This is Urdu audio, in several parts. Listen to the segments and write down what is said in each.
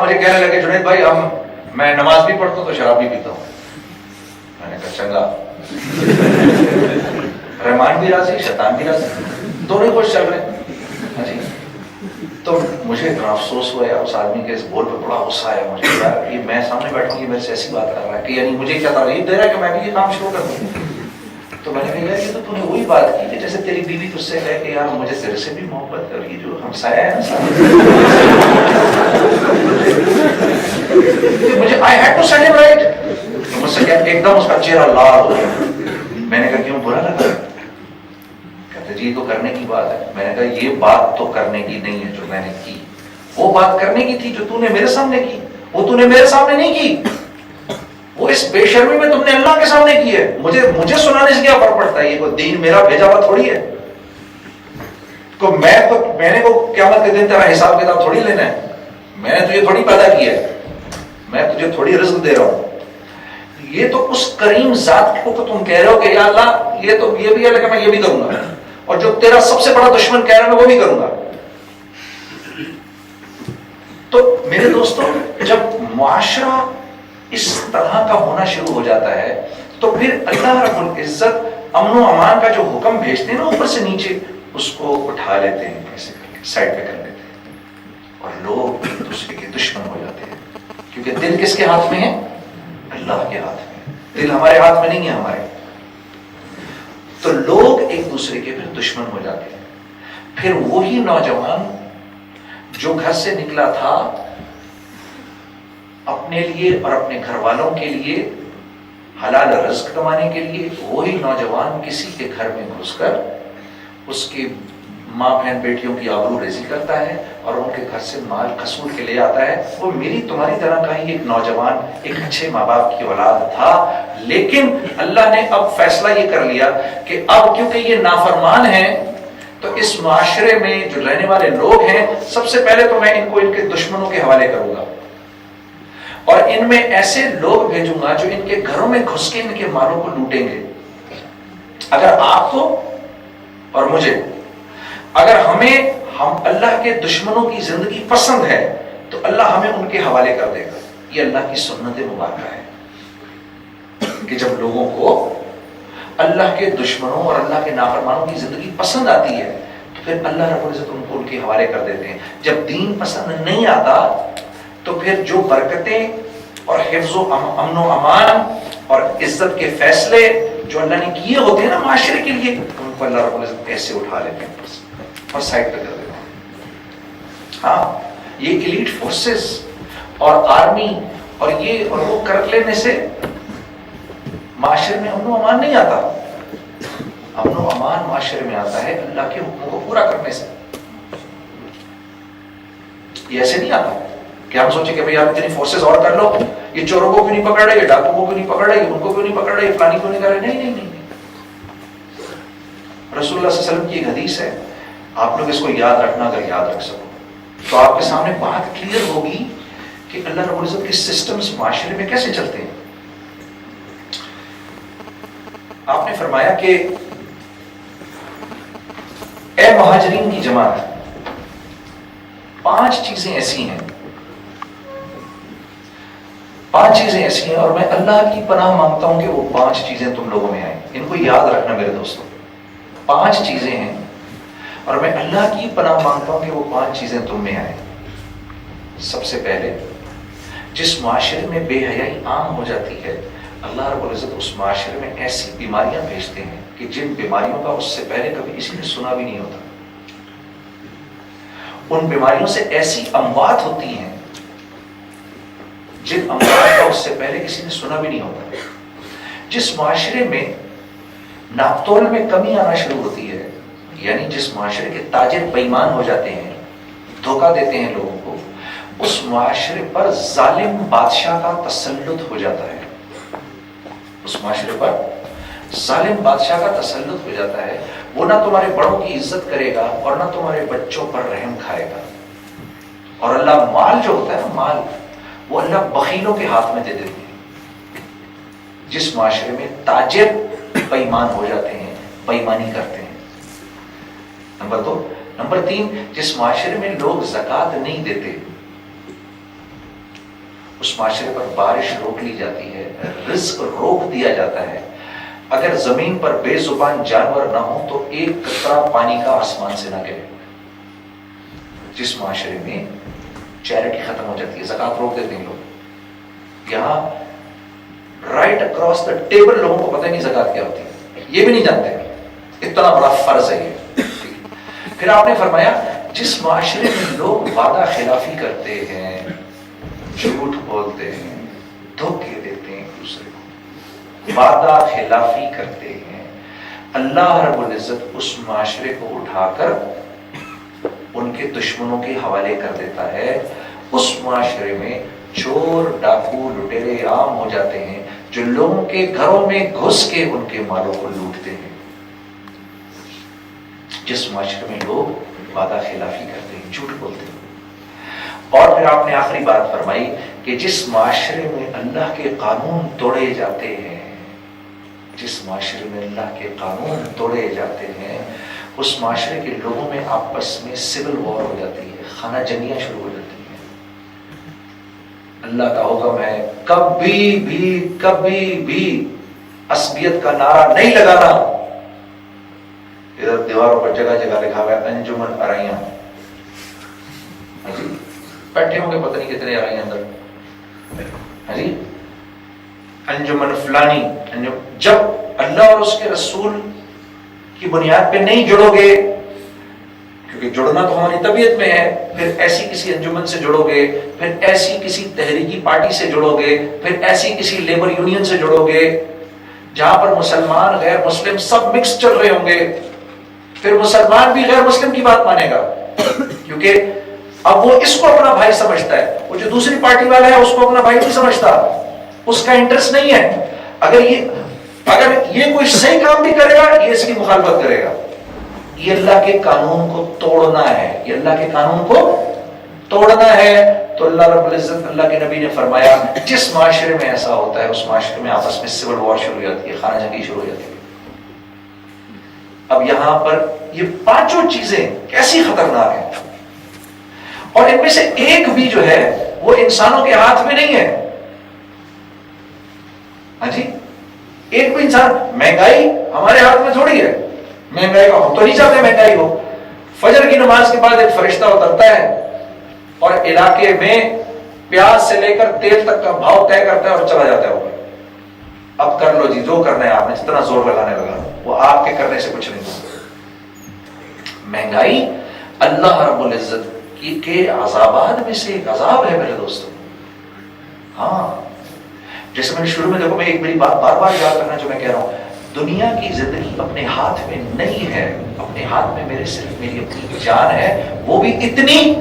مجھے کہنے لگے جنید بھائی میں نماز بھی پڑھتا ہوں تو شراب بھی پیتا ہوں. میں نے کہا چنگا. رحمان بھی راضی شیطان بھی راضی, دونوں خوش چل رہے ہیں. تو مجھے اتنا افسوس ہوا یار, اس آدمی کے اس بول پہ بڑا غصہ آیا مجھے یار, یہ میں سامنے بیٹھا ہوں یہ میرے سے ایسی بات کر رہا ہے کہ یعنی مجھے کیا ترغیب دے رہا ہے کہ میں بھی یہ کام شروع کر دوں. تو میں نے کہا یار یہ تو نے وہی بات کی کہ جیسے تیری بیوی تجھ سے کہے کہ یار مجھے تیرے سے بھی محبت ہے, اور یہ جو ہمسایہ ہے نا مجھے I had to set him right. تو مجھ سے کیا ایک دم اس کا چہرہ لال ہو گیا. میں نے کہا کیوں برا لگا؟ کہتے جی تو کرنے کی بات ہے. میں نے کہا یہ بات تو کرنے کی نہیں ہے جو میں نے کی, وہ بات کرنے کی تھی جو تو نے میرے سامنے کی, وہ تو نے میرے سامنے نہیں کی. وہ اس بے شرمی میں تم نے اللہ کے سامنے کی ہے. مجھے سنانے سے کیا فرق پڑتا ہے, یہ کوئی دین میرا بھیجا ہوا تھوڑی ہے. میں نے کو قیامت کے دن تیرا حساب کتاب تھوڑی لینا ہے. میں نے تجھے تھوڑی پیدا کیا ہے, میں تجھے تھوڑی رزق دے رہا ہوں. یہ تو اس کریم ذات کو تو تم کہہ رہے ہو کہ یا اللہ یہ تو یہ بھی ہے لیکن میں یہ بھی کروں گا, اور جو تیرا سب سے بڑا دشمن کہہ رہا ہے میں وہ بھی کروں گا. تو میرے دوستوں جب معاشرہ اس طرح کا ہونا شروع ہو جاتا ہے تو پھر اللہ رب العزت امن و امان کا جو حکم بھیجتے ہیں نا اوپر سے نیچے, اس کو اٹھا لیتے ہیں, ایسے سائڈ پہ کر لیتے ہیں, اور لوگ ایک دوسرے کے دشمن ہو جاتے ہیں. کیونکہ دل کس کے ہاتھ میں ہے؟ اللہ کے ہاتھ میں. دل ہمارے ہاتھ میں نہیں ہے ہمارے. تو لوگ ایک دوسرے کے پھر دشمن ہو جاتے ہیں. پھر وہی نوجوان جو گھر سے نکلا تھا اپنے لیے اور اپنے گھر والوں کے لیے حلال رزق کمانے کے لیے, وہی نوجوان کسی کے گھر میں گھس کر اس کی ماں بہن بیٹیوں کی آبرو ریزی کرتا ہے اور ان کے گھر سے مال کھسول کے لے آتا ہے. وہ میری تمہاری طرح کا ہی ایک نوجوان ایک اچھے ماں باپ کی اولاد تھا, لیکن اللہ نے اب فیصلہ یہ کر لیا کہ اب کیونکہ یہ نافرمان ہیں تو اس معاشرے میں جو رہنے والے لوگ ہیں سب سے پہلے تو میں ان کو ان کے دشمنوں کے حوالے کروں گا, اور ان میں ایسے لوگ بھیجوں گا جو ان کے گھروں میں گھس کے ان کے مالوں کو لوٹیں گے. اگر آپ کو اور مجھے, اگر ہم اللہ کے دشمنوں کی زندگی پسند ہے تو اللہ ہمیں ان کے حوالے کر دے گا. یہ اللہ کی سنت مبارکہ ہے کہ جب لوگوں کو اللہ کے دشمنوں اور اللہ کے نافرمانوں کی زندگی پسند آتی ہے تو پھر اللہ رب العزت ان کو ان کے حوالے کر دیتے ہیں. جب دین پسند نہیں آتا تو پھر جو برکتیں اور حفظ و امن و امان اور عزت کے فیصلے جو اللہ نے کیے ہوتے ہیں نا معاشرے کے لیے, ان کو اللہ رب العزت ایسے اٹھا لیتے ہیں اور سائڈ پہ کر دیتے ہیں. ہاں یہ ایلیٹ فورسز اور آرمی اور یہ اور وہ کر لینے سے معاشرے میں امن و امان نہیں آتا. امن و امان معاشرے میں آتا ہے اللہ کے حکموں کو پورا کرنے سے. یہ ایسے نہیں آتا کہ ہم سوچیں کہ بھئی آپ اتنی فورسز اور کر لو, یہ چوروں کو کیوں نہیں پکڑ رہے, یہ ڈاکوں کو کیوں نہیں پکڑ رہے, ان کو کیوں نہیں پکڑ رہے, یہ فلانی کیوں نہیں کر رہے. نہیں نہیں نہیں, رسول اللہ صلی اللہ علیہ وسلم کی ایک حدیث ہے, آپ لوگ اس کو یاد رکھنا, اگر یاد رکھ سکو تو آپ کے سامنے بات کلیئر ہوگی کہ اللہ رب العزت کے سسٹمز معاشرے میں کیسے چلتے ہیں. آپ نے فرمایا کہ اے مہاجرین کی جماعت, 5 چیزیں ایسی ہیں, 5 چیزیں ایسی ہیں اور میں اللہ کی پناہ مانگتا ہوں کہ وہ 5 چیزیں تم لوگوں میں آئیں. ان کو یاد رکھنا میرے دوستوں, 5 چیزیں ہیں اور میں اللہ کی پناہ مانگتا ہوں کہ وہ 5 چیزیں تم میں آئیں. سب سے پہلے, جس معاشرے میں بے حیائی عام ہو جاتی ہے اللہ رب العزت اس معاشرے میں ایسی بیماریاں بھیجتے ہیں کہ جن بیماریوں کا اس سے پہلے کبھی کسی نے سنا بھی نہیں ہوتا. ان بیماریوں سے ایسی اموات ہوتی ہیں جن اموات کا اس سے پہلے کسی نے سنا بھی نہیں ہوتا. جس معاشرے میں ناپتول میں کمی آنا شروع ہوتی ہے, یعنی جس معاشرے کے تاجر بے ایمان ہو جاتے ہیں, دھوکہ دیتے ہیں لوگوں کو, اس معاشرے پر ظالم بادشاہ کا تسلط ہو جاتا ہے. اس معاشرے پر ظالم بادشاہ کا تسلط ہو جاتا ہے. وہ نہ تمہارے بڑوں کی عزت کرے گا اور نہ تمہارے بچوں پر رحم کھائے گا. اور اللہ مال جو ہوتا ہے نا, مال وہ اللہ بخیلوں کے ہاتھ میں دے دیتے ہیں. جس معاشرے میں تاجر بے ایمان ہو جاتے ہیں, بے ایمانی کرتے ہیں. نمبر 2. نمبر 3, جس معاشرے میں لوگ زکوٰۃ نہیں دیتے, اس معاشرے پر بارش روک لی جاتی ہے، رزق روک دیا جاتا ہے. اگر زمین پر بے زبان جانور نہ ہو تو ایک قطرہ پانی کا آسمان سے نہ گرے. جس معاشرے میں چیریٹی ختم ہو جاتی ہے، زکات روک دیتے ہیں لوگ، یہاں رائٹ اکراس دا ٹیبل لوگوں کو پتہ نہیں زکات کیا ہوتی ہے، یہ بھی نہیں جانتے، اتنا بڑا فرض ہے یہ. پھر آپ نے فرمایا جس معاشرے میں لوگ وعدہ خلافی کرتے ہیں، جھوٹ بولتے ہیں، دھوکے دیتے ہیں ایک دوسرے کو، وعدہ خلافی کرتے ہیں، اللہ رب العزت اس معاشرے کو اٹھا کر ان کے دشمنوں کے حوالے کر دیتا ہے. اس معاشرے میں چور ڈاکو لٹیرے عام ہو جاتے ہیں جو لوگوں کے گھروں میں گھس کے ان کے مالوں کو لوٹتے ہیں. جس معاشرے میں لوگ وعدہ خلافی کرتے ہیں، جھوٹ بولتے ہیں. اور پھر آپ نے آخری بات فرمائی کہ جس معاشرے میں اللہ کے قانون توڑے جاتے ہیں، جس معاشرے میں اللہ کے قانون توڑے جاتے ہیں، اس معاشرے کے لوگوں میں آپس میں سول وار ہو جاتی ہے، خانہ جنگیاں شروع ہو جاتی ہیں. اللہ کا حکم ہے کبھی بھی عصبیت کا نعرہ نہیں لگانا. ادھر دیواروں پر جگہ جگہ لکھا ہوا ہے انجمن ارائیاں. بیٹھے ہوں گے پتہ نہیں کتنے ارائیاں اندر، انجمن فلانی. جب اللہ اور اس کے رسول کی بنیاد پہ نہیں جڑو گے، کیونکہ جڑنا تو ہماری طبیعت میں ہے، پھر ایسی کسی انجمن سے جڑو گے، پھر ایسی کسی تحریکی پارٹی سے جڑو گے، پھر ایسی کسی لیبر یونین سے جڑو گے جہاں پر مسلمان غیر مسلم سب مکس چل رہے ہوں گے. پھر مسلمان بھی غیر مسلم کی بات مانے گا، کیونکہ اب وہ اس کو اپنا بھائی سمجھتا ہے، وہ جو دوسری پارٹی والا ہے اس کو اپنا بھائی نہیں سمجھتا، اس کا انٹرسٹ نہیں ہے. اگر یہ کوئی صحیح کام بھی کرے گا یہ اس کی مخالفت کرے گا. یہ اللہ کے قانون کو توڑنا ہے، یہ اللہ کے قانون کو توڑنا ہے. تو اللہ رب العزت، اللہ کے نبی نے فرمایا جس معاشرے میں ایسا ہوتا ہے اس معاشرے میں آپس میں سول وار شروع ہو جاتی ہے، خانہ جنگی شروع ہو جاتی ہے. اب یہاں پر یہ پانچوں چیزیں کیسی خطرناک ہیں، اور ان میں سے ایک بھی جو ہے وہ انسانوں کے ہاتھ میں نہیں ہے. ہاں جی، ایک بھی انسان، مہنگائی ہمارے ہاتھ میں تھوڑی ہے. مہنگائی کا ہم تو نہیں چاہتے مہنگائی ہو. فجر کی نماز کے بعد ایک فرشتہ اترتا ہے اور علاقے میں پیاز سے لے کر تیل تک کا بھاؤ طے کرتا ہے اور چلا جاتا ہے اوپر. اب کر لو جی جو کرنا ہے آپ نے، جتنا زور لگانے لگا، وہ آپ کے کرنے سے کچھ نہیں ہوگا. مہنگائی اللہ رب العزت کے عذابات میں سے ایک عذاب ہے میرے دوستوں. ہاں، جیسے میں نے شروع میں، دیکھو میں ایک بڑی بات بار بار یاد کرنا جو میں کہہ رہا ہوں، دنیا کی زندگی اپنے ہاتھ میں نہیں ہے. اپنے ہاتھ میں میرے صرف میری اپنی جان ہے، وہ بھی کتنی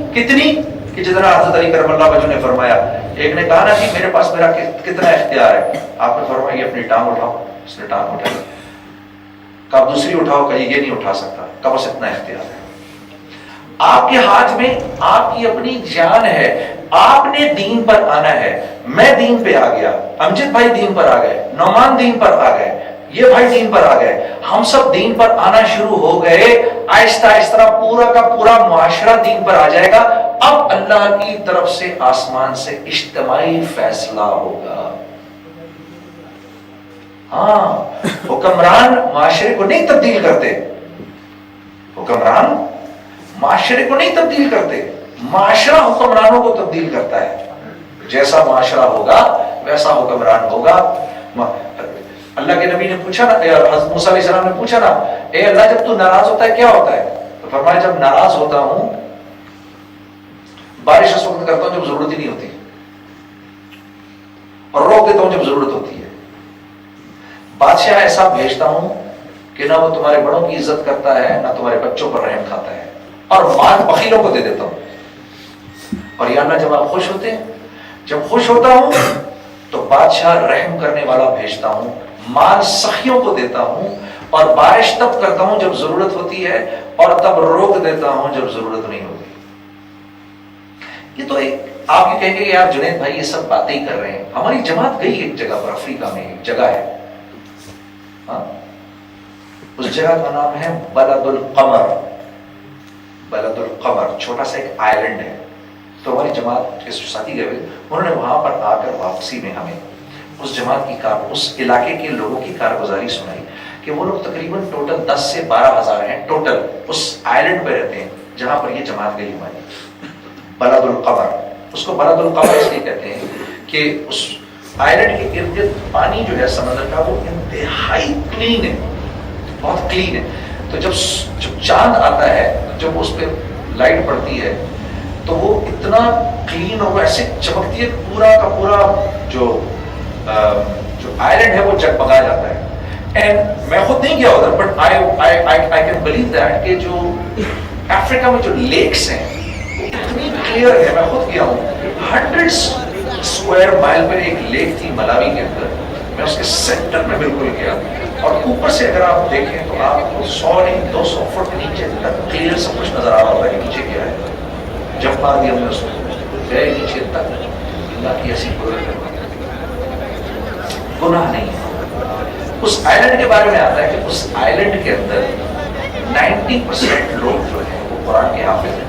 کہ جتنا حضرت علی کرم اللہ وجہ نے فرمایا. ایک نے کہا نا کہ میرے پاس میرا کتنا اختیار ہے، آپ نے فرمایا یہ اپنی ٹانگ اٹھاؤ، اس نے ٹانگ اٹھائی. کب دوسری اٹھاؤ، کہیں یہ نہیں اٹھا سکتا، کب اس اتنا اختیار ہے. آپ کے ہاتھ میں آپ کی اپنی جان ہے. آپ نے دین پر آنا ہے. میں دین پہ آ گیا، امجد بھائی دین پر آ گئے، نعمان دین پر آ گئے، یہ بھائی دین پر آ گئے، ہم سب دین پر آنا شروع ہو گئے. آہستہ آہستہ پورا کا پورا معاشرہ دین پر آ جائے گا. اب اللہ کی طرف سے آسمان سے اجتماعی فیصلہ ہوگا. ہاں، حکمران معاشرے کو نہیں تبدیل کرتے، حکمران معاشرے کو نہیں تبدیل کرتے، معاشرہ حکمرانوں کو تبدیل کرتا ہے. جیسا معاشرہ ہوگا ویسا حکمران ہوگا. اللہ کے نبی نے پوچھا نا، حضرت موسیٰ علیہ السلام نے پوچھا نا، اے اللہ جب تو ناراض ہوتا ہے کیا ہوتا ہے؟ تو فرمایا جب ناراض ہوتا ہوں بارش اس وقت کرتا ہوں جب ضرورت ہی نہیں ہوتی، اور روک دیتا ہوں جب ضرورت ہوتی ہے. بادشاہ ایسا بھیجتا ہوں کہ نہ وہ تمہارے بڑوں کی عزت کرتا ہے نہ تمہارے بچوں پر رحم کھاتا ہے، اور مال بخیلوں کو دے دیتا ہوں. اور یا اللہ جب آپ خوش ہوتے ہیں، جب خوش ہوتا ہوں تو بادشاہ رحم کرنے والا بھیجتا ہوں، مال سخیوں کو دیتا ہوں، اور بارش تب کرتا ہوں جب ضرورت ہوتی ہے اور تب روک دیتا ہوں جب ضرورت نہیں ہوتی. یہ تو ایک آپ یہ کہیں گے یار جنید بھائی یہ سب باتیں ہی کر رہے ہیں. ہماری جماعت گئی ایک جگہ پر، افریقہ میں ایک جگہ ہے، ہاں، اس جگہ کا نام ہے بلد القمر. بلد القمر چھوٹا سا ایک آئلینڈ ہے. تو ہماری جماعت کے ساتھی گئے ہوئے، انہوں نے وہاں پر آ کر واپسی میں ہمیں اس جماعت کی اس علاقے کے لوگوں کی کارگزاری سنائی کہ وہ لوگ تقریباً ٹوٹل 10 سے 12 ہزار ہیں ٹوٹل اس آئلینڈ پہ رہتے ہیں جہاں پر یہ جماعت گئی ہماری، بلد القمر. اس کو بلد القمر اس لیے کہتے ہیں کہ اس آئلینڈ کے ارد گرد پانی جو ہے سمندر کا وہ انتہائی کلین ہے، بہت کلین ہے. تو جب چاند آتا ہے، جب اس پہ لائٹ پڑتی ہے تو وہ اتنا کلین اور وہ ایسے چمکتی ہے، پورا کا پورا جو آئلینڈ ہے وہ جگمگا جاتا ہے. اینڈ میں خود نہیں گیا ادھر، but I can believe that کہ جو افریقہ میں جو لیکس ہیں وہ اتنی کلیئر ہے. میں خود گیا ہوں، 100 اسکوائر مائل پر ایک لیک تھی ملاوی کے اندر، میں اس کے سینٹر میں بالکل گیا، اور اوپر سے اگر آپ دیکھیں تو آپ کو 100 نہیں 200 فٹ نیچے تک کلیئر سب کچھ نظر آ رہا ہوگا کہ نیچے کیا ہے. جب مار دیا ہم نے اس کو گئے نیچے تک، اللہ کی ایسی قدرت ہے، گناہ نہیں ہے. اس آئلینڈ کے بارے میں آتا ہے کہ اس آئلینڈ کے اندر 90% لوگ جو ہیں وہ قرآن کے حافظ ہیں.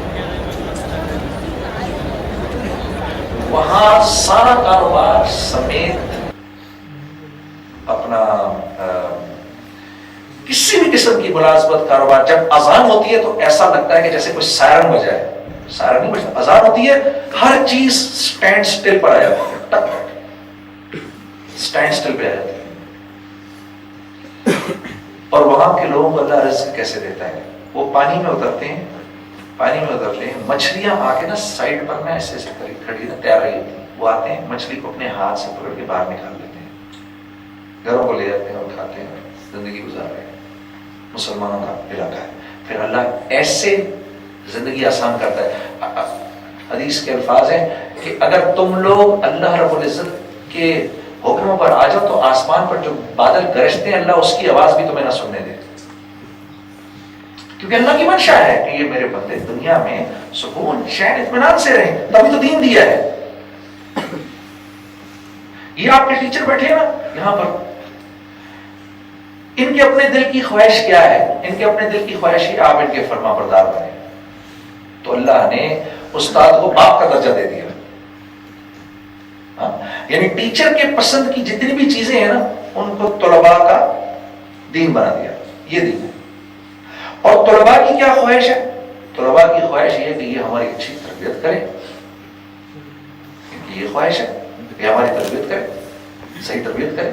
وہاں سارا کاروبار سمیت اپنا کسی بھی قسم کی ملازمت کاروبار، جب اذان ہوتی ہے تو ایسا لگتا ہے کہ جیسے کوئی سائرن بجائے. سائرن نہیں بجتا، اذان ہوتی ہے ہر چیز سٹینڈ سٹل پر آ جاتی ہے، ٹک سٹینڈ سٹل پہ آ جاتی ہے. اور وہاں کے لوگوں کو اللہ رزق کیسے دیتا ہے، وہ پانی میں اترتے ہیں، مچھلیاں آ کے نا سائڈ پر نا ایسے ایسے کھڑی نا تیار رہی ہوتی ہیں، وہ آتے ہیں مچھلی کو اپنے ہاتھ سے پکڑ کے باہر نکال لیتے ہیں، گھروں کو لے جاتے ہیں اور کھاتے ہیں، زندگی گزار رہے ہیں. مسلمانوں کا علاقہ ہے. پھر اللہ ایسے زندگی آسان کرتا ہے. حدیث کے الفاظ ہیں کہ اگر تم لوگ اللہ رب العزت کے حکموں پر آ جاؤ تو آسمان پر جو بادل گرجتے ہیں اللہ اس کی آواز بھی تمہیں نہ سننے دے، کیونکہ اللہ کی منشا ہے کہ یہ میرے بندے دنیا میں سکون چین اطمینان سے رہیں، تبھی تو دین دیا ہے. یہ آپ کے ٹیچر بیٹھے نا یہاں پر، ان کے اپنے دل کی خواہش کیا ہے؟ ان کے اپنے دل کی خواہش ہے آپ ان کے فرما بردار بنے. تو اللہ نے استاد کو باپ کا درجہ دے دیا. یعنی ٹیچر کے پسند کی جتنی بھی چیزیں ہیں نا ان کو طلباء کا دین بنا دیا. یہ دین ہے. اور طلباء کی کیا خواہش ہے؟ طلباء کی خواہش یہ ہے کہ یہ ہماری اچھی تربیت کرے. ان کی یہ خواہش ہے کہ ہماری تربیت کرے، صحیح تربیت کرے.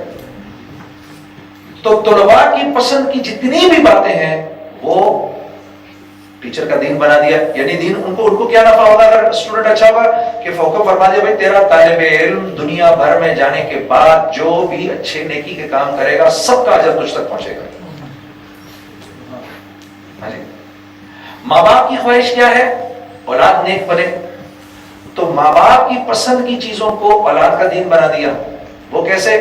تو طلباء کی پسند کی جتنی بھی باتیں ہیں وہ ٹیچر کا دین بنا دیا. یعنی دین ان کو کیا نفع ہوگا اگر اسٹوڈنٹ اچھا ہوگا کہ فوقو فرما دیا بھائی تیرا طالب علم دنیا بھر میں جانے کے بعد جو بھی اچھے نیکی کے کام کرے گا سب کا اجر تجھ تک پہنچے گا. ماں باپ کی خواہش کیا ہے؟ اولاد نیک بنے. تو ماں باپ کی پسند کی چیزوں کو اولاد کا دین بنا دیا. وہ کیسے؟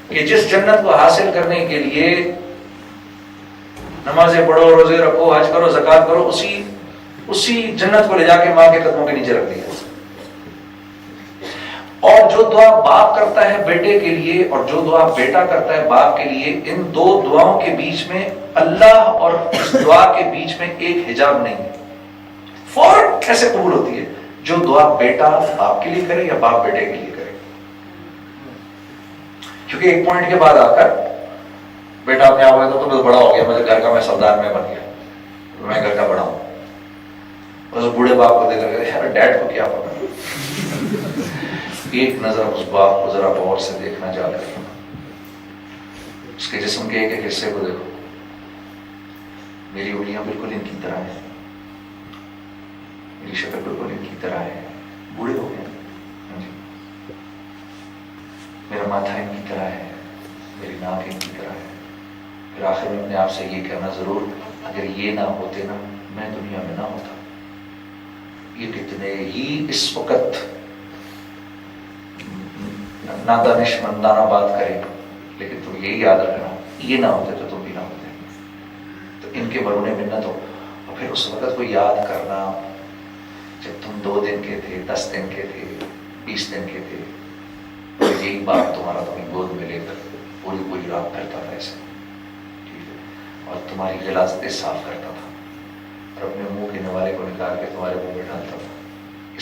کہ جس جنت کو حاصل کرنے کے لیے نمازیں پڑھو، روزے رکھو، حج کرو، زکات کرو، اسی جنت کو لے جا کے ماں کے قدموں کے نیچے رکھ دیا. اور جو دعا باپ کرتا ہے بیٹے کے لیے اور جو دعا بیٹا کرتا ہے باپ کے لیے، ان دو دعاؤں کے بیچ میں اللہ اور اس دعا کے بیچ میں ایک حجاب نہیں ہے. فوراً کیسے قبول ہوتی ہے؟ جو دعا بیٹا باپ کے لیے کرے یا باپ بیٹے کے لیے کرے. کیونکہ ایک پوائنٹ کے بعد آ کر بیٹا اپنے آپ ہوتا تو بڑا ہو گیا، مجھے گھر کا میں سردار میں بن گیا، میں گھر کا بڑا ہوں. بس بوڑھے باپ کو دیکھ رہے یار ڈیڈ کو کیا پتا. ایک نظر اس باپ کو ذرا غور سے دیکھنا جا کر، اس کے جسم کے ایک ایک حصے کو دیکھو. میری انگلیاں بالکل ان کی طرح ہیں، میری شکل بالکل ان کی طرح ہے. بوڑھے ہو گئے. میرا ماتھا ان کی طرح ہے، میری ناک ان کی طرح ہے. پھر آخر میں اپنے آپ سے یہ کہنا ضرور اگر یہ نہ ہوتے نا میں دنیا میں نہ ہوتا. یہ کتنے ہی اس وقت نادانش مندانہ بات کریں لیکن تم یہی یاد رکھنا یہ نہ ہوتے تو تم بھی نہ ہوتے. تو ان کے مرہون منت ہو. اور پھر اس وقت کو یاد کرنا جب تم 2 دن کے تھے، 10 دن کے تھے، 20 دن کے تھے، اور یہی بات تمہارا تمہیں گود میں لے کر پوری رات پھرتا تھا ایسے، ٹھیک ہے، اور تمہاری غلاظتیں صاف کرتا تھا اور اپنے منہ کے نوالے کو نکال کے تمہارے منہ میں ڈالتا تھا.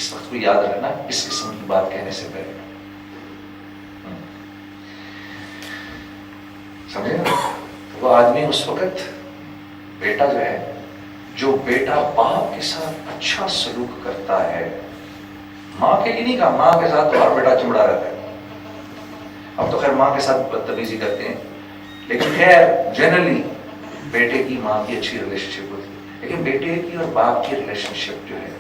اس وقت کو یاد رکھنا اس قسم کی بات کہنے سے پہلے. سمجھے نا؟ وہ آدمی اس وقت بیٹا جو ہے، جو بیٹا باپ کے ساتھ اچھا سلوک کرتا ہے، ماں کے لیے نہیں کہا، ماں کے ساتھ تو ہر بیٹا چمڑا رہتا ہے. اب تو خیر ماں کے ساتھ بدتمیزی کرتے ہیں، لیکن خیر جنرلی بیٹے کی ماں کی اچھی ریلیشن شپ ہوتی ہے. لیکن بیٹے کی اور باپ کی ریلیشن شپ جو ہے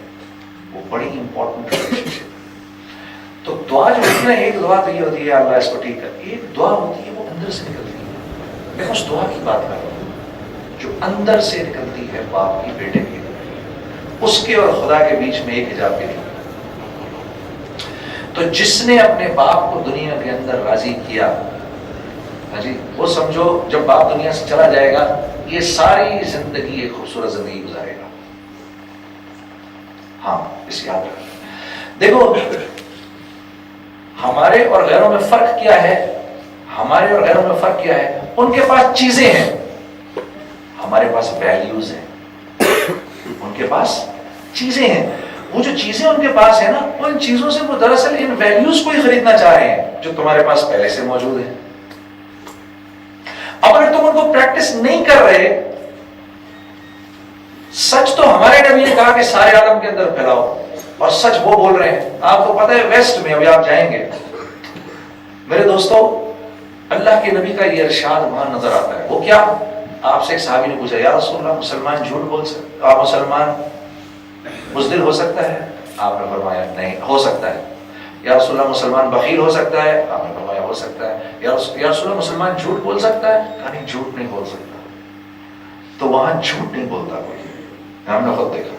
وہ بڑی امپورٹنٹ ریلیشن شپ. تو دعا جو ہوتی ہے نا، ایک دعا تو یہ ہوتی ہے اللہ اس کو ٹھیک کر، ایک دعا ہوتی ہے وہ اندر سے نکلتی ہے. میں اس دعا کی بات کر رہا ہوں جو اندر سے نکلتی ہے باپ کی بیٹے کی، اس کے اور خدا کے بیچ میں ایک حجاب بھی نہیں. تو جس نے اپنے باپ کو دنیا کے اندر راضی کیا، ہاں جی، وہ سمجھو جب باپ دنیا سے چلا جائے گا یہ ساری زندگی ایک خوبصورت زندگی گزارے گا. ہاں اس یاد رکھنا. دیکھو ہمارے اور غیروں میں فرق کیا ہے؟ ہمارے اور غیروں میں فرق کیا ہے؟ ان کے پاس چیزیں ہیں، ہمارے پاس ویلیوز ہیں. ان کے پاس چیزیں ہیں، وہ جو چیزیں ان کے پاس ہیں نا، ان چیزوں سے وہ دراصل ان ویلیوز کو ہی خریدنا چاہ رہے ہیں جو تمہارے پاس پہلے سے موجود ہیں. اب اگر تم ان کو پریکٹس نہیں کر رہے، سچ تو ہمارے نبی نے کہا کہ سارے عالم کے اندر پھیلاؤ، اور سچ وہ بول رہے ہیں. آپ کو پتہ ہے ویسٹ میں ابھی آپ جائیں گے میرے دوستو، اللہ کے نبی کا یہ ارشاد وہاں نظر آتا ہے. وہ کیا؟ آپ سے ایک صحابی نے پوچھا، یا رسول اللہ مسلمان جھوٹ بول سکتے، آپ مسلمان بزدل ہو سکتا ہے؟ آپ نے فرمایا نہیں ہو سکتا ہے. یا رسول اللہ مسلمان بخیل ہو سکتا ہے؟ آپ نے فرمایا ہو سکتا ہے. یا رسول اللہ مسلمان جھوٹ بول سکتا ہے؟ کہا نہیں جھوٹ نہیں بول سکتا. تو وہاں جھوٹ نہیں بولتا کوئی، ہم نے خود دیکھا.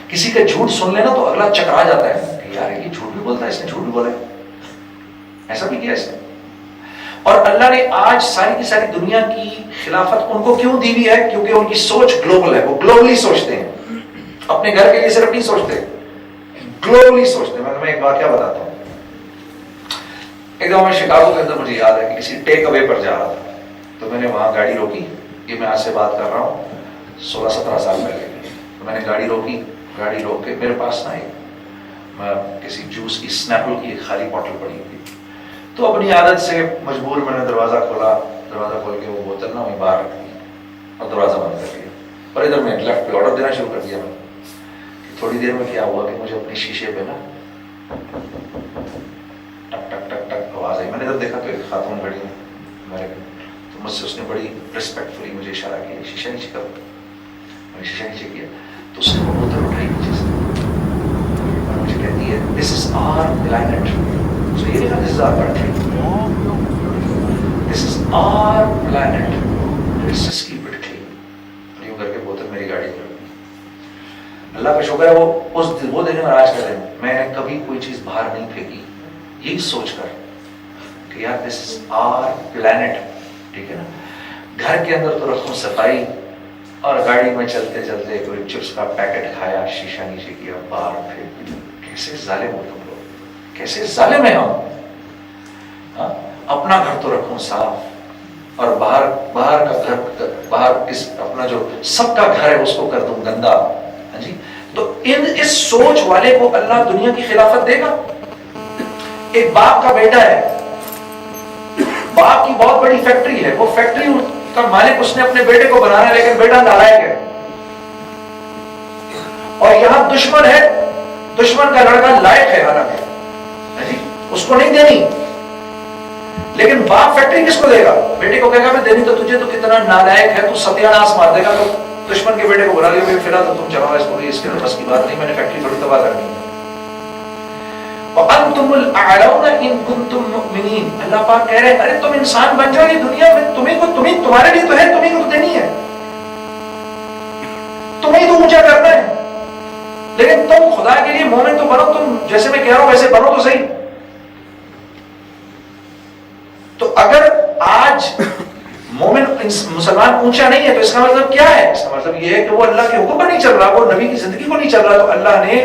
کسی کا جھوٹ سن لینا تو اگلا چکرا جاتا ہے کہ یار یہ جھوٹ بھی بولتا ہے، اس نے جھوٹ بھی بولا ہے، ایسا بھی کیا اس نے. اور اللہ نے آج ساری کی ساری دنیا کی خلافت ان کو کیوں دی ہوئی ہے؟ کیونکہ ان کی سوچ گلوبل ہے، وہ گلوبلی سوچتے ہیں، اپنے گھر کے لیے صرف نہیں سوچتے، گلوبلی سوچتے ہیں. میں تمہیں ایک واقعہ بتاتا ہوں. ایک دفعہ میں شکاگو کے اندر، مجھے یاد ہے کہ کسی ٹیک اوے پر جا رہا تھا، تو میں نے وہاں گاڑی روکی. یہ میں آج سے بات کر رہا ہوں 16-17 سال پہلے. تو میں نے گاڑی روکی، گاڑی روک کے میرے پاس نہ کسی جوس کی سنیپل کی ایک خالی بوتل پڑی ہوئی. تو اپنی عادت سے مجبور میں نے دروازہ کھولا، دروازہ کھول کے وہ بوتل نہ وہیں باہر رکھ دی اور دروازہ بند کر دیا. اور ادھر میں لیفٹ پہ آرڈر دینا شروع کر دیا. میں تھوڑی دیر میں کیا ہوا کہ مجھے اپنی شیشے پہ نا ٹک ٹک ٹک ٹک آواز آئی. میں نے ادھر دیکھا تو ایک خاتون کھڑی ہے میرے، تو مجھ سے اس نے بڑی ریسپیکٹفلی مجھے اشارہ کیا، شیشہ نیچے کرو. میں نے شیشہ نیچے کیا تو اس نے وہ بوتل اٹھائی نیچے سے اور مجھے کہتی ہے دس از آر پلانٹ. So یہ دیکھا this is our country, this is our planet, let's just keep it clean. اور یوں کر کے بوتل میری گاڑی میں رکھ دی. اللہ کا شکر ہے وہ دن اور آج کا دن میں نے کبھی کوئی چیز باہر نہیں پھینکی، یہی سوچ کر کہ یار this is our planet. ٹھیک ہے نا، گھر کے اندر تو رکھوں صفائی، اور گاڑی میں چلتے چلتے کوئی چپس کا پیکٹ کھایا، شیشہ نیچے کیا، باہر پھینک دیا. کیسے ظالم ہو تم لوگ، کیسے ظالم ہیں ہم. اپنا گھر تو رکھوں صاف، اور باہر کا گھر، باہر اپنا جو سب کا گھر ہے اس کو کر دوں گندا. ہاں جی، تو اس سوچ والے کو اللہ دنیا کی خلافت دے گا. ایک باپ کا بیٹا ہے، باپ کی بہت بڑی فیکٹری ہے، وہ فیکٹری کا مالک اس نے اپنے بیٹے کو بنانا ہے، لیکن بیٹا نالائق ہے. اور یہاں دشمن ہے، دشمن کا لڑکا لائق ہے، حالانکہ اس کو نہیں دینی، لیکن باپ فیکٹری کس کو دے گا؟ بیٹے کو کہے گا میں دینی تو تجھے، تو کتنا نالائق ہے تو ستیہ ناش مار دے گا. تو دشمن کے بیٹے کو بنا لیا فی الحال تو تم چلاؤ اس کو، اس کے بس کی بات نہیں، میں نے فیکٹری تھوڑی تباہ کرنی ہے. وَأَنْتُمُ الْأَعْلَوْنَ إِن كُنتُم مُؤْمِنِينَ. اللہ پاک کہہ رہے ہیں ارے تم انسان بن جاؤ، یہ دنیا میں تمہارے لیے تو ہے، تمہیں کو دینی ہے، تمہیں تو اونچا کرنا ہے. لیکن تم خدا کے لیے مومن تو بنو، تم جیسے میں کہہ رہا ہوں ویسے بنو تو صحیح. تو اگر آج مومن مسلمان اونچا نہیں ہے تو اس کا مطلب کیا ہے؟ اس کا مطلب یہ ہے کہ وہ اللہ کے حکم پر نہیں چل رہا، وہ نبی کی زندگی کو نہیں چل رہا. تو اللہ نے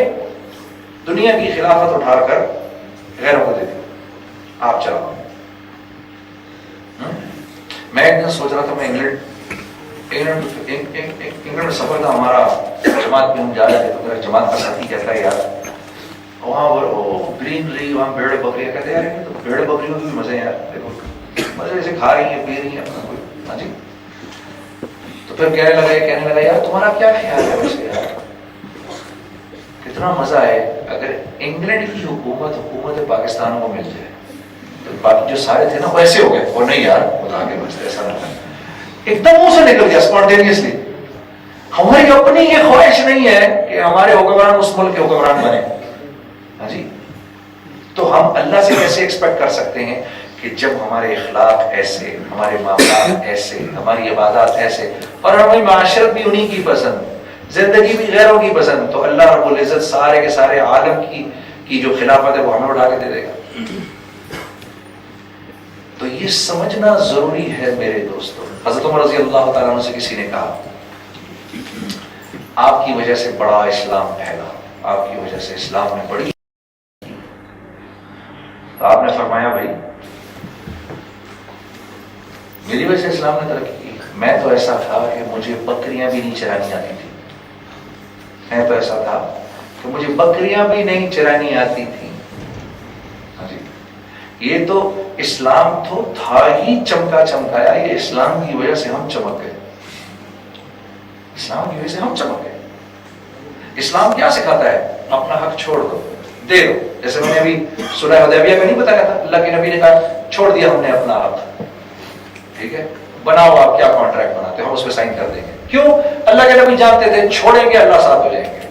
دنیا کی خلافت اٹھا کر غیروں کو دے دی، آپ چلاؤ. میں ایک دن سوچ رہا تھا، میں انگلینڈ میں سفر تھا ہمارا، جماعت میں ہم جا رہے تھے، تو میرا جماعت کا ساتھی کہتا ہے یار وہاں وہ گرینری، وہاں بھیڑ بکریاں، کہتے ہیں یار تو بھیڑ بکریوں کے بھی مزے ہیں یار، دیکھو مزے سے کھا رہی ہیں پی رہی ہیں اپنا کوئی. ہاں جی. تو پھر کہنے لگا یار تمہارا کیا خیال ہے ویسے یار، کتنا مزہ ہے اگر انگلینڈ کی حکومت پاکستان کو مل جائے. تو باقی جو سارے تھے نا ویسے ہو گئے، وہ نہیں یار بتا کے بچتے، ایسا نہ ایک دم منہ سے نکل گیا اسپونٹینیسلی. ہماری اپنی یہ خواہش نہیں ہے کہ ہمارے حکمران اس ملک کے حکمران بنے. ہاں جی. تو ہم اللہ سے کیسے ایکسپیکٹ کر سکتے ہیں کہ جب ہمارے اخلاق ایسے، ہمارے معاملات ایسے، ہماری عبادات ایسے، اور ہماری معاشرت بھی انہی کی پسند، زندگی بھی غیروں کی پسند، تو اللہ رب العزت سارے کے سارے عالم کی جو خلافت ہے وہ ہمیں اٹھا کے دے دے گا. تو یہ سمجھنا ضروری ہے میرے دوستوں. حضرت عمر رضی اللہ تعالیٰ عنہ سے کسی نے کہا آپ کی وجہ سے بڑا اسلام پھیلا، آپ کی وجہ سے اسلام میں بڑی. تو آپ نے فرمایا بھائی میری وجہ سے اسلام نے ترقی کی، میں تو ایسا تھا کہ مجھے بکریاں بھی نہیں چرانی آتی تھی. میں تو ایسا تھا کہ مجھے بکریاں بھی نہیں چرانی آتی تھی. یہ تو اسلام تو تھا ہی چمکا چمکایا، یہ اسلام کی وجہ سے ہم چمک گئے. اسلام کی وجہ سے ہم چمک گئے. اسلام کیا سکھاتا ہے؟ اپنا حق چھوڑ دو، دے دو. جیسے میں نے ابھی صلح حدیبیہ میں نہیں بتایا تھا، اللہ کے نبی نے کہا چھوڑ دیا ہم نے اپنا حق، ٹھیک ہے بناؤ آپ کیا کانٹریکٹ بناتے ہو، ہم اس پہ سائن کر دیں گے. کیوں؟ اللہ کے نبی جانتے تھے چھوڑیں گے اللہ ساتھ ہو جائیں گے.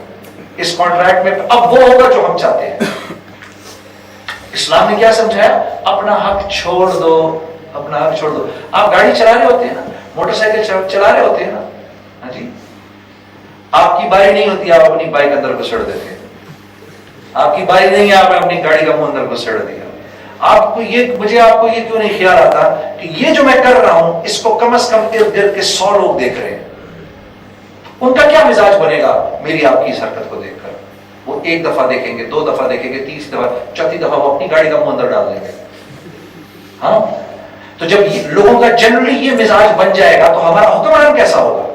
اس کانٹریکٹ میں اب وہ ہوگا جو ہم چاہتے ہیں. اسلام نے کیا سمجھایا؟ اپنا حق چھوڑ دو، اپنا حق چھوڑ دو. آپ گاڑی چلا رہے ہوتے ہیں نا، موٹر سائیکل چلا رہے ہوتے ہیں نا، ہاں جی، آپ کی باری نہیں ہوتی آپ اپنی بائک اندر گھسڑ دیتے ہیں. آپ کی باری نہیں ہے آپ اپنی گاڑی کا منہ اندر گھسڑ دیا. آپ کو یہ کیوں نہیں خیال آتا کہ یہ جو میں کر رہا ہوں اس کو کم از کم ارد گرد کے 100 لوگ دیکھ رہے ہیں، ان کا کیا مزاج بنے گا میری آپ کی اس حرکت کو دیکھ کر؟ وہ ایک دفعہ دیکھیں گے، 2 دفعہ دیکھیں گے، 30 دفعہ، 4تھی دفعہ وہ اپنی گاڑی کا منہ اندر ڈال دیں گے. ہاں، تو جب لوگوں کا جنرلی یہ مزاج بن جائے گا تو ہمارا حکمران کیسا ہوگا؟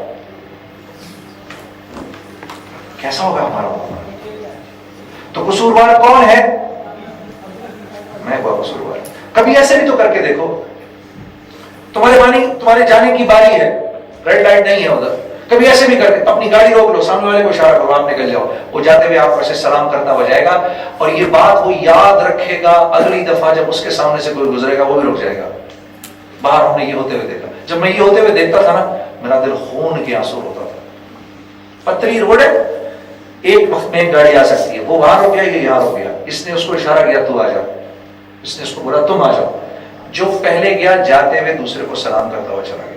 کیسا ہوگا ہمارا حکمران؟ تو قصوروار کون ہے؟ میں ہوا قصوروار. کبھی ایسے بھی تو کر کے دیکھو، تمہارے جانے کی باری ہے، ریڈ لائٹ نہیں ہے ادھر، کبھی ایسے بھی کرتے اپنی گاڑی روک لو، سامنے والے کو اشارہ کرو، آپ نکل جاؤ. وہ جاتے ہوئے آپ سے سلام کرتا ہوا جائے گا، اور یہ بات وہ یاد رکھے گا اگلی دفعہ جب اس کے سامنے سے کوئی گزرے گا وہ بھی رک جائے گا. باہر ہم نے یہ ہوتے ہوئے دیکھا، جب میں یہ ہوتے ہوئے دیکھتا تھا نا میرا دل خون کے آنسو ہوتا تھا. پتری روڈ ہے، ایک وقت میں ایک گاڑی آ سکتی ہے، وہ وہاں رک گیا، یہ یہاں رک گیا. اس نے اس کو اشارہ کیا تو آ جاؤ، اس نے اس کو بولا تم آ جاؤ. جو پہلے گیا جاتے ہوئے دوسرے کو سلام کرتا ہوا چلا گیا.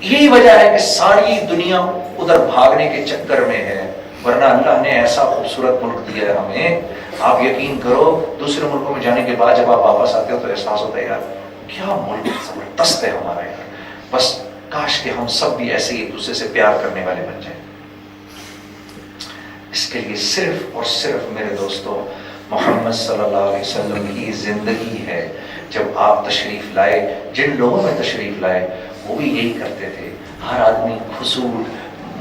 یہی وجہ ہے کہ ساری دنیا ادھر بھاگنے کے چکر میں ہے، ورنہ اللہ نے ایسا خوبصورت ملک دیا ہے ہمیں. آپ یقین کرو دوسرے ملکوں میں جانے کے بعد جب آپ واپس آتے ہو تو احساس ہوتا ہے یار کیا ملک زبردست ہے ہمارا یار. بس کاش کہ ہم سب بھی ایسے ایک دوسرے سے پیار کرنے والے بن جائیں. اس کے لیے صرف اور صرف میرے دوستوں محمد صلی اللہ علیہ وسلم کی زندگی ہے. جب آپ تشریف لائے، جن لوگوں میں تشریف لائے وہ بھی یہی کرتے تھے. ہر آدمی خصوص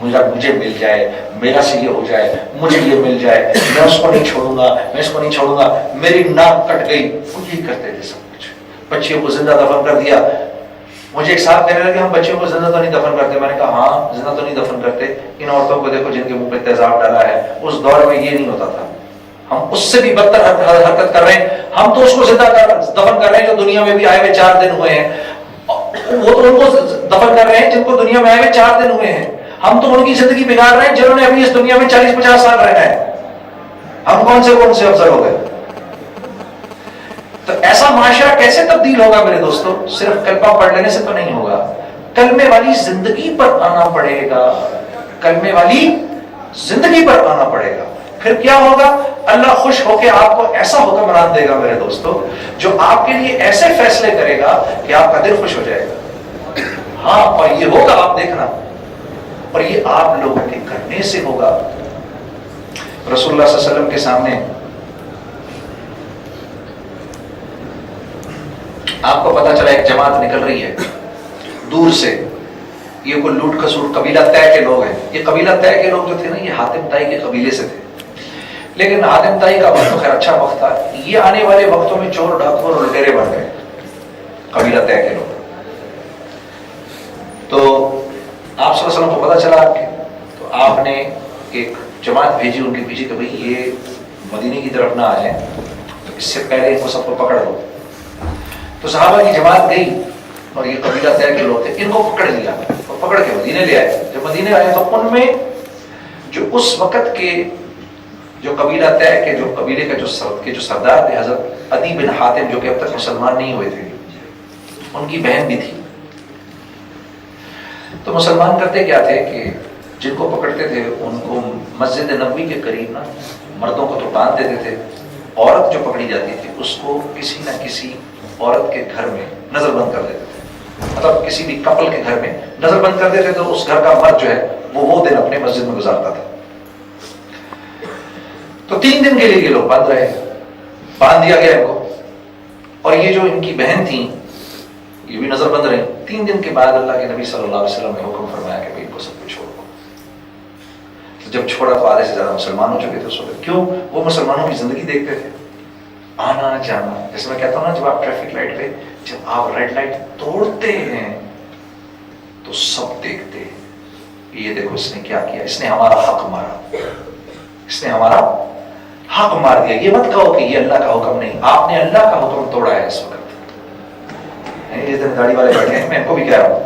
مجھے مل جائے، میرا سے یہ ہو جائے، مجھے یہ مل جائے، میں اس کو نہیں چھوڑوں گا، میں اس کو نہیں چھوڑوں گا، میری ناک کٹ گئی. وہ یہی کرتے تھے سب کچھ. بچیوں کو زندہ دفن کر دیا. مجھے ایک صاحب کہنے لگے ہم بچیوں کو زندہ تو نہیں دفن کرتے. میں نے کہا ہاں زندہ تو نہیں دفن کرتے، ان عورتوں کو دیکھو جن کے منہ پہ تیزاب ڈالا ہے. اس دور میں یہ نہیں ہوتا تھا. ہم اس سے بھی بدتر حرکت کر رہے ہیں. ہم تو اس کو زندہ دفن کر رہے ہیں جو دنیا میں بھی آئے ہوئے 4 دن ہوئے ہیں. وہ تو ان کو دفن کر رہے ہیں جن کو دنیا میں آئے ہوئے 4 دن ہوئے ہیں. ہم تو ان کی زندگی بگاڑ رہے ہیں جنہوں نے ابھی اس دنیا میں 40-50 سال رہنا ہے. ہم کون سے افضل ہو گئے؟ تو ایسا معاشرہ کیسے تبدیل ہوگا میرے دوستوں؟ صرف کلمہ پڑھ لینے سے تو نہیں ہوگا. کلمے والی زندگی پر آنا پڑے گا. کلمے والی زندگی پر آنا پڑے گا. پھر کیا ہوگا؟ اللہ خوش ہو کے آپ کو ایسا حکمران دے گا میرے دوستوں جو آپ کے لیے ایسے فیصلے کرے گا کہ آپ کا دل خوش ہو جائے گا. ہاں، اور یہ ہوگا، آپ دیکھنا، اور یہ آپ لوگوں کے کرنے سے ہوگا. رسول اللہ صلی اللہ علیہ وسلم کے سامنے آپ کو پتا چلا ایک جماعت نکل رہی ہے دور سے. یہ کوئی لوٹ کسوٹ قبیلہ طے کے لوگ ہیں. یہ قبیلہ طے کے لوگ جو تھے نا یہ حاتم طائی کے قبیلے سے تھے. لیکن حاتم طائی کا وقت تو خیر اچھا وقت تھا. یہ آنے والے وقتوں میں چور ڈاکو اور لٹیرے بن گئے قبیلہ طے کے لوگ. تو آپ صلی اللہ علیہ وسلم کو پتا چلا کہ تو آپ نے ایک جماعت بھیجی ان کے پیچھے کہ بھئی یہ مدینے کی طرف نہ آئے تو اس سے پہلے ان کو سب کو پکڑ لو. تو صحابہ کی جماعت گئی اور یہ قبیلہ طے کے لوگ تھے, ان کو پکڑ لیا اور پکڑ کے مدینے لے آئے. جب مدینے آئے تو ان میں جو اس وقت کے جو قبیلہ طے کے جو قبیلے کا جو سردار تھے حضرت عدی بن حاتم, جو کہ اب تک مسلمان نہیں ہوئے تھے, ان کی بہن بھی تھی. تو مسلمان کرتے کیا تھے کہ جن کو پکڑتے تھے ان کو مسجد نبوی کے قریب نا مردوں کو تو باندھ دیتے تھے, عورت جو پکڑی جاتی تھی اس کو کسی نہ کسی عورت کے گھر میں نظر بند کر دیتے تھے. مطلب کسی بھی کپل کے گھر میں نظر بند کر دیتے تو اس گھر کا مرد جو ہے وہ دن اپنے مسجد میں گزارتا تھا. تو 3 دن کے لیے یہ لوگ باندھ رہے, باندھ دیا گیا ان کو, اور یہ جو ان کی بہن تھیں یہ بھی نظر بند رہی. 3 دن کے بعد اللہ کے نبی صلی اللہ علیہ وسلم نے حکم فرمایا کہ ان کو سب کو چھوڑ دو. جب چھوڑا تو آدھے سے زیادہ مسلمان ہو چکے تھے اس وقت. کیوں؟ وہ مسلمانوں کی زندگی دیکھتے تھے, آنا جانا. جیسے میں کہتا ہوں نا, جب آپ ٹریفک لائٹ پہ جب آپ ریڈ لائٹ توڑتے ہیں تو سب دیکھتے ہیں, یہ دیکھو اس نے کیا کیا, اس نے ہمارا حق مارا, اس نے ہمارا حق مار دیا. یہ مت کہو کہ یہ اللہ کا حکم نہیں, آپ نے اللہ کا حکم توڑا ہے. اس وقت یہ داڑھی والے بیٹھے ہیں, میں ان کو بھی کہہ رہا ہوں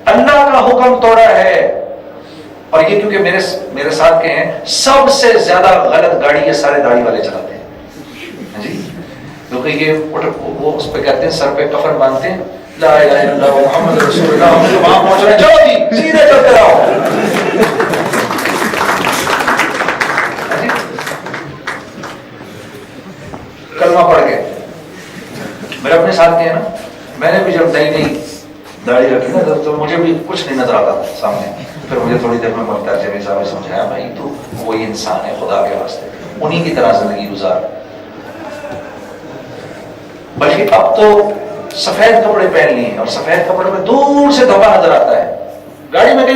اللہ کا حکم توڑا ہے. اور یہ کیونکہ میرے ساتھ کے ہیں, سب سے زیادہ غلط گاڑی یہ سارے داڑھی والے چلاتے ہیں جی. کیونکہ یہ وہ اس پہ کہتے ہیں, سر پہ کفن باندھتے ہیں, لا الہ الا اللہ محمد رسول اللہ, ہم وہاں پہنچ رہے ہیں, چلو جی سیدھے چلتے رہو. کلمہ پڑھ کے میرے اپنے ساتھ کے ہیں نا, میں نے بھی جب نئی نئی داڑھی رکھی نا تو مجھے بھی کچھ نہیں نظر آتا تھا سامنے. پھر مجھے تھوڑی دیر میں ملتا ہے صاحب نے سمجھایا, بھائی تو وہی انسان ہے خدا کے واسطے, انہی کی طرح زندگی گزار. بلکہ اب تو سفید کپڑے پہن لیے اور سفید کپڑے میں دور سے دھبا نظر آتا ہے. گاڑی میں کئی